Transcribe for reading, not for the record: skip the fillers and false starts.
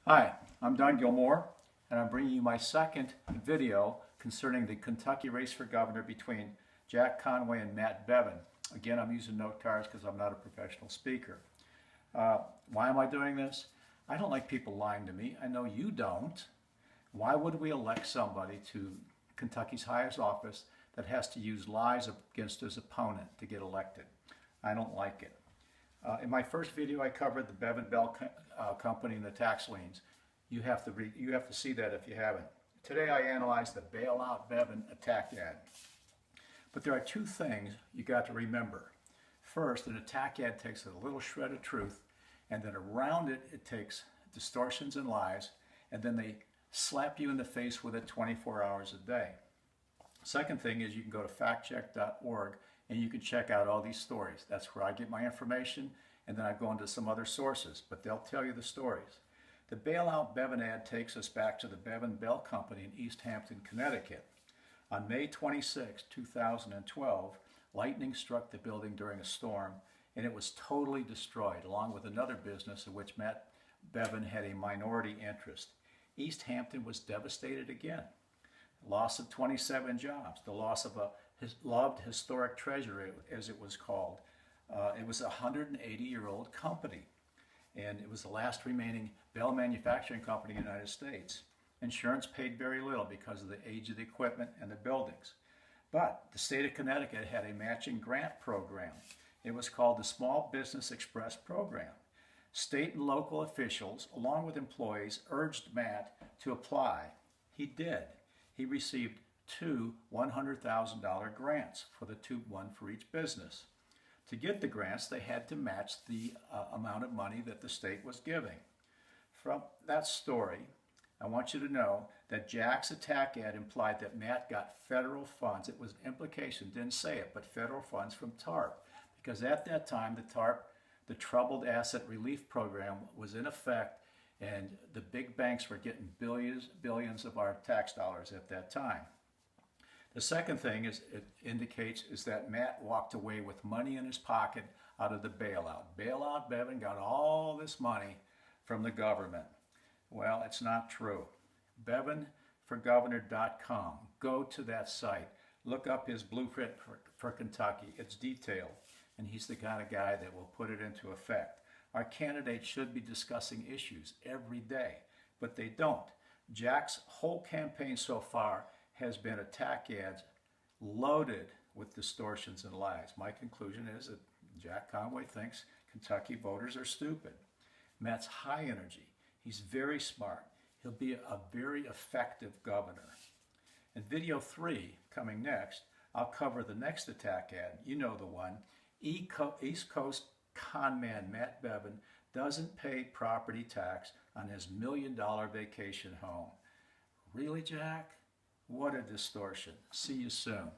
Hi, I'm Don Gilmore, and I'm bringing you my second video concerning the Kentucky race for governor between Jack Conway and Matt Bevin. Again, I'm using note cards because I'm not a professional speaker. Why am I doing this? I don't like people lying to me. I know you don't. Why would we elect somebody to Kentucky's highest office that has to use lies against his opponent to get elected? I don't like it. In my first video, I covered the Bevin Bell Company and the tax liens. You have to see that if you haven't. Today, I analyzed the Bailout Bevin attack ad. But there are two things you got to remember. First, an attack ad takes a little shred of truth, and then around it, it takes distortions and lies, and then they slap you in the face with it 24 hours a day. Second thing is you can go to factcheck.org and you can check out all these stories. That's where I get my information, and then I go into some other sources, but they'll tell you the stories. The Bailout Bevin ad takes us back to the Bevin Bell Company in East Hampton, Connecticut. On May 26, 2012, lightning struck the building during a storm, and it was totally destroyed, along with another business in which Matt Bevin had a minority interest. East Hampton was devastated again. Loss of 27 jobs, the loss of a loved historic treasure, as it was called. It was a 180-year-old company, and it was the last remaining Bell manufacturing company in the United States. Insurance paid very little because of the age of the equipment and the buildings. But the state of Connecticut had a matching grant program. It was called the Small Business Express Program. State and local officials, along with employees, urged Matt to apply. He did. He received two $100,000 grants for one for each business. To get the grants, they had to match the amount of money that the state was giving. From that story, I want you to know that Jack's attack ad implied that Matt got federal funds. It was implication, didn't say it, but federal funds from TARP. Because at that time, the TARP, the Troubled Asset Relief Program, was in effect, and the big banks were getting billions of our tax dollars at that time. The second thing it indicates is that Matt walked away with money in his pocket out of the bailout. Bailout Bevin got all this money from the government. Well, it's not true. BevinForGovernor.com. Go to that site. Look up his blueprint for Kentucky. It's detailed, and he's the kind of guy that will put it into effect. Our candidates should be discussing issues every day, but they don't. Jack's whole campaign so far has been attack ads loaded with distortions and lies. My conclusion is that Jack Conway thinks Kentucky voters are stupid. Matt's high energy. He's very smart. He'll be a very effective governor. In video 3, coming next, I'll cover the next attack ad. You know the one. East Coast con man Matt Bevin doesn't pay property tax on his $1 million vacation home. Really, Jack? What a distortion. See you soon.